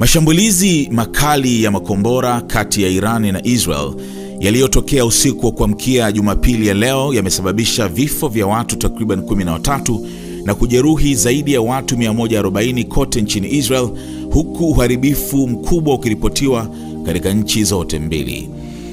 Mashambulizi makali ya makombora kati ya Iran na Israel yaliyotokea usiku wa kuamkia Jumapili ya leo yamesababisha vifo vya watu takriban 13 na kujeruhi zaidi ya watu 140 kote nchini Israel, huku uharibifu mkubwa ukiripotiwa katika nchi zote mbili.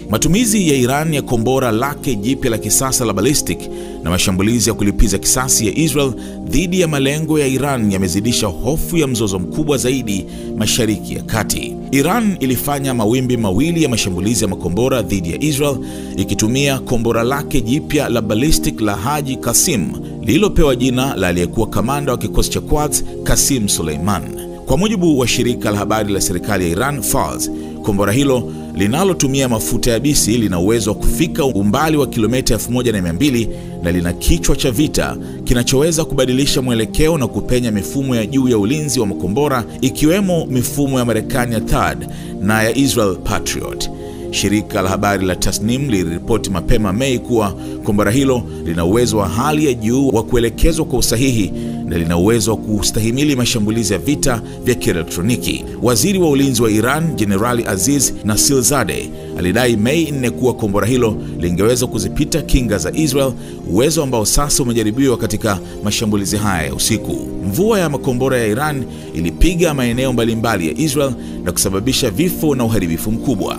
Matumizi ya Iran ya kombora lake jipya la kisasa la ballistic na mashambulizi ya kulipiza kisasi ya Israel dhidi ya malengo ya Iran yamezidisha hofu ya mzozo mkubwa zaidi Mashariki ya Kati. Iran ilifanya mawimbi mawili ya mashambulizi ya makombora dhidi ya Israel ikitumia kombora lake jipya la ballistic la Haji Qasim lililopewa jina la aliyekuwa kamanda wa kikosi cha Quds Qasim Suleiman. Kwa mujibu wa shirika la habari la serikali ya Iran Fars, kombora hilo linalotumia mafuta yabisi lina uwezo wa kufika umbali wa kilomita 1200 na lina kichwa cha vita kinachoweza kubadilisha mwelekeo na kupenya mifumo ya juu ya ulinzi wa makombora ikiwemo mifumo ya Marekani ya THAAD na ya Israel Patriot. Shirika la habari la Tasnim liliripoti mapema Mei kuwa kombora hilo lina uwezo wa hali ya juu wa kuelekezwa kwa usahihi na lina uwezo wa kustahimili mashambulizi ya vita vya kielektroniki. Waziri wa ulinzi wa Iran, Jenerali Aziz Nasilzadeh, alidai Mei 4 kuwa kombora hilo lingeweza kuzipita kinga za Israel, uwezo ambao sasa umejaribiwa katika mashambulizi haya ya usiku. Mvua ya makombora ya Iran ilipiga maeneo mbalimbali ya Israel na kusababisha vifo na uharibifu mkubwa.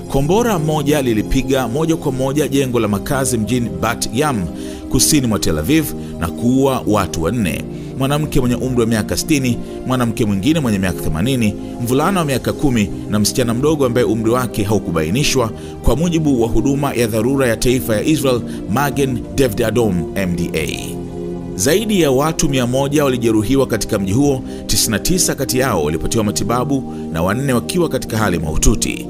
Kombora moja lilipiga moja kwa moja jengo la makazi mjini Bat Yam, kusini mwa Tel Aviv, na kuua watu 4: mwanamke mwenye umri wa miaka 60, mwanamke mwingine mwenye miaka 80, mvulana wa miaka 10 na msichana mdogo ambaye umri wake haukubainishwa, kwa mujibu wa huduma ya dharura ya taifa ya Israel Magen David Adom MDA. Zaidi ya watu 100 walijeruhiwa katika mji huo, 99 kati yao walipatiwa matibabu na 4 wakiwa katika hali mahututi.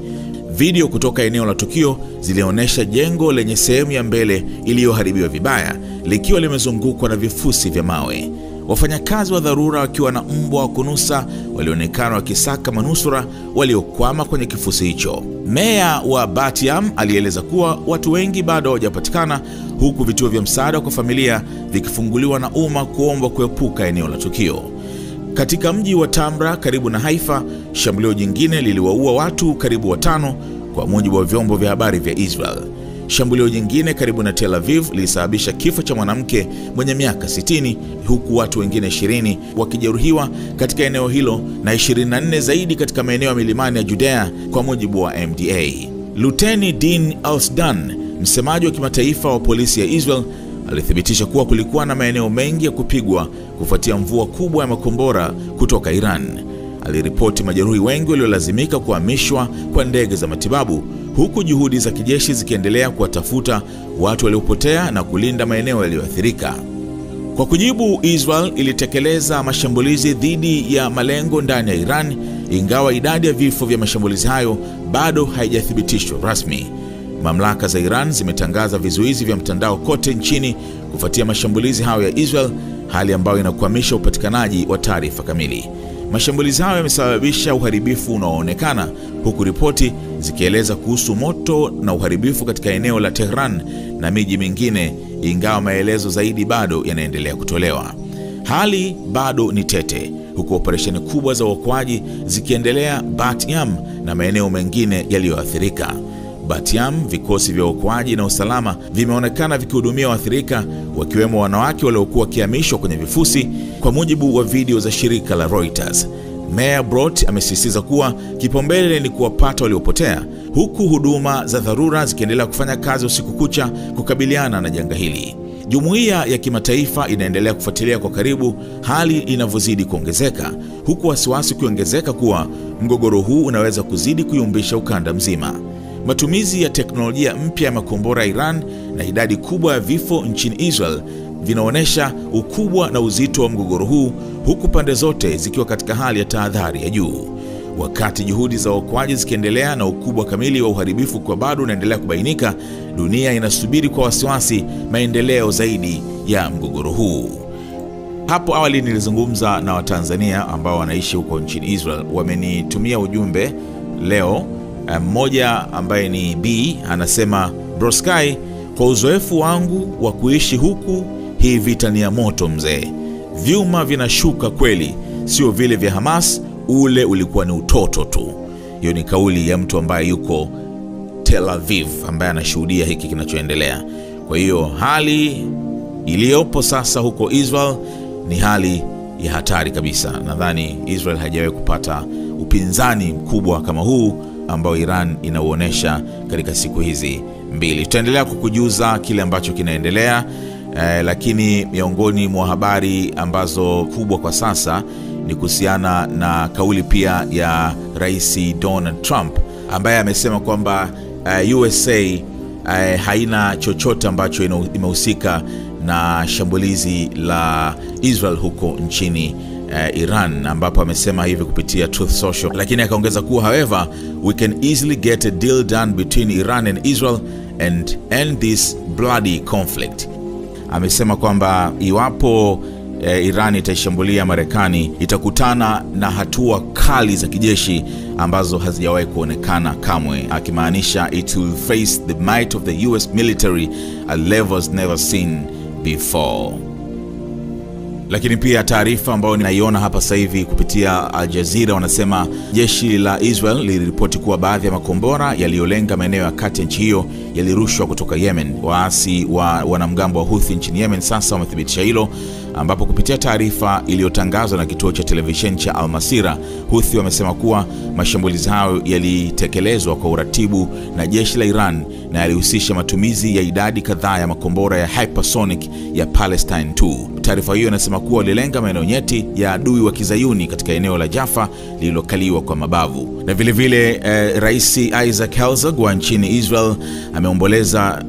Video kutoka eneo la tukio zilionyesha jengo lenye sehemu ya mbele iliyoharibiwa vibaya likiwa limezungukwa na vifusi vya mawe. Wafanyakazi wa dharura wakiwa na mbwa wa kunusa walionekana wakisaka manusura waliokwama kwenye kifusi hicho. Meya wa Bat Yam alieleza kuwa watu wengi bado hawajapatikana, huku vituo vya msaada kwa familia vikifunguliwa na umma kuomba kuepuka eneo la tukio. Katika mji wa Tamra karibu na Haifa, shambulio jingine liliwaua watu karibu 5 kwa mujibu wa vyombo vya habari vya Israel. Shambulio jingine karibu na Tel Aviv lilisababisha kifo cha mwanamke mwenye miaka 60, huku watu wengine 20 wakijeruhiwa katika eneo hilo na 24 zaidi katika maeneo ya milimani ya Judea, kwa mujibu wa MDA. Luteni Din Alsdan, msemaji wa kimataifa wa polisi ya Israel, alithibitisha kuwa kulikuwa na maeneo mengi ya kupigwa kufuatia mvua kubwa ya makombora kutoka Iran. Aliripoti majeruhi wengi waliolazimika kuhamishwa kwa ndege za matibabu, huku juhudi za kijeshi zikiendelea kuwatafuta watu waliopotea na kulinda maeneo yaliyoathirika. Kwa kujibu, Israel ilitekeleza mashambulizi dhidi ya malengo ndani ya Iran, ingawa idadi ya vifo vya mashambulizi hayo bado haijathibitishwa rasmi. Mamlaka za Iran zimetangaza vizuizi vya mtandao kote nchini kufuatia mashambulizi hayo ya Israel, hali ambayo inakwamisha upatikanaji wa taarifa kamili. Mashambulizi hayo yamesababisha uharibifu unaoonekana, huku ripoti zikieleza kuhusu moto na uharibifu katika eneo la Tehran na miji mingine, ingawa maelezo zaidi bado yanaendelea kutolewa. Hali bado ni tete, huku operesheni kubwa za uokoaji zikiendelea Bat Yam na maeneo mengine yaliyoathirika. Bat Yam, vikosi vya uokoaji na usalama vimeonekana vikihudumia waathirika, wakiwemo wanawake waliokuwa wakihamishwa kwenye vifusi, kwa mujibu wa video za shirika la Reuters. Meya Brot amesisitiza kuwa kipaumbele ni kuwapata waliopotea, huku huduma za dharura zikiendelea kufanya kazi usiku kucha kukabiliana na janga hili. Jumuiya ya kimataifa inaendelea kufuatilia kwa karibu hali inavyozidi kuongezeka, huku wasiwasi ukiongezeka kuwa mgogoro huu unaweza kuzidi kuyumbisha ukanda mzima. Matumizi ya teknolojia mpya ya makombora ya Iran na idadi kubwa ya vifo nchini Israel vinaonyesha ukubwa na uzito wa mgogoro huu, huku pande zote zikiwa katika hali ya tahadhari ya juu. Wakati juhudi za uokoaji zikiendelea na ukubwa kamili wa uharibifu kwa bado unaendelea kubainika, dunia inasubiri kwa wasiwasi maendeleo zaidi ya mgogoro huu. Hapo awali nilizungumza na Watanzania ambao wanaishi huko nchini Israel. Wamenitumia ujumbe leo. Mmoja ambaye ni B anasema, Bro Sky, kwa uzoefu wangu wa kuishi huku, hii vita ni ya moto mzee. Vyuma vinashuka kweli, sio vile vya Hamas ule ulikuwa ni utoto tu. Hiyo ni kauli ya mtu ambaye yuko Tel Aviv, ambaye anashuhudia hiki kinachoendelea. Kwa hiyo hali iliyopo sasa huko Israel ni hali ya hatari kabisa. Nadhani Israel haijawahi kupata upinzani mkubwa kama huu ambao Iran inauonesha katika siku hizi mbili. Tutaendelea kukujuza kile ambacho kinaendelea, lakini miongoni mwa habari ambazo kubwa kwa sasa ni kuhusiana na kauli pia ya Rais Donald Trump, ambaye amesema kwamba USA haina chochote ambacho imehusika na shambulizi la Israel huko nchini Iran, ambapo amesema hivi kupitia Truth Social. Lakini akaongeza kuwa, however, we can easily get a deal done between Iran and Israel and end this bloody conflict. Amesema kwamba iwapo Iran itaishambulia Marekani, itakutana na hatua kali za kijeshi ambazo hazijawahi kuonekana kamwe, akimaanisha it will face the might of the US military at levels never seen before. Lakini pia taarifa ambayo ninaiona hapa sasa hivi kupitia Al Jazeera, wanasema jeshi la Israel liliripoti kuwa baadhi ya makombora yaliyolenga maeneo ya kati ya nchi hiyo yalirushwa kutoka Yemen. Waasi wa wanamgambo wa Houthi nchini Yemen sasa wamethibitisha hilo, ambapo kupitia taarifa iliyotangazwa na kituo cha televisheni cha Al Masira, Houthi wamesema kuwa mashambulizi hayo yalitekelezwa kwa uratibu na jeshi la Iran na yalihusisha matumizi ya idadi kadhaa ya makombora ya hypersonic ya Palestine 2. Taarifa hiyo inasema kuwa walilenga maeneo nyeti ya adui wa Kizayuni katika eneo la Jaffa lililokaliwa kwa mabavu. Na vile vile Rais Isaac Herzog wa nchini Israel ameomboleza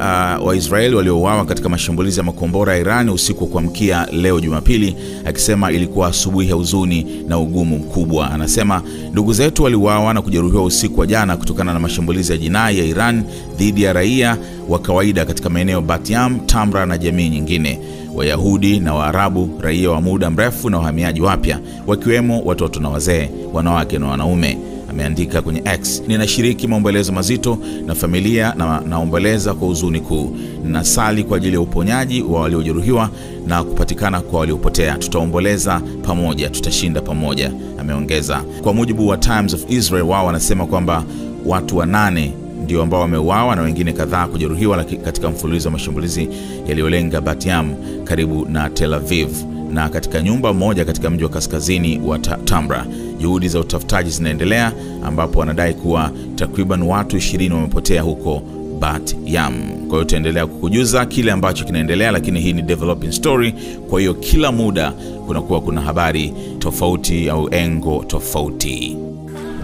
Waisraeli waliouawa katika mashambulizi ya makombora ya Iran usiku wa kuamkia leo Jumapili, akisema ilikuwa asubuhi ya huzuni na ugumu mkubwa. Anasema ndugu zetu waliuawa na kujeruhiwa usiku wa jana kutokana na mashambulizi ya jinai ya Iran dhidi ya raia wa kawaida katika maeneo Bat Yam, Tamra na jamii nyingine. Wayahudi na Waarabu, raia wa muda mrefu na wahamiaji wapya, wakiwemo watoto na wazee, wanawake na wanaume. Ameandika kwenye X, ninashiriki maombolezo mazito na familia na naomboleza kwa huzuni kuu. Ninasali kwa ajili ya uponyaji wa waliojeruhiwa na kupatikana kwa waliopotea. Tutaomboleza pamoja, tutashinda pamoja, ameongeza. Kwa mujibu wa Times of Israel, wao wanasema kwamba watu 8 ndio ambao wameuawa na wengine kadhaa kujeruhiwa katika mfululizo wa mashambulizi yaliyolenga Bat Yam karibu na Tel Aviv na katika nyumba moja katika mji wa kaskazini wa Tamra. Juhudi za utafutaji zinaendelea, ambapo wanadai kuwa takriban watu 20 wamepotea huko Bat Yam. Kwa hiyo tutaendelea kukujuza kile ambacho kinaendelea, lakini hii ni developing story, kwa hiyo kila muda kuna habari tofauti au engo tofauti.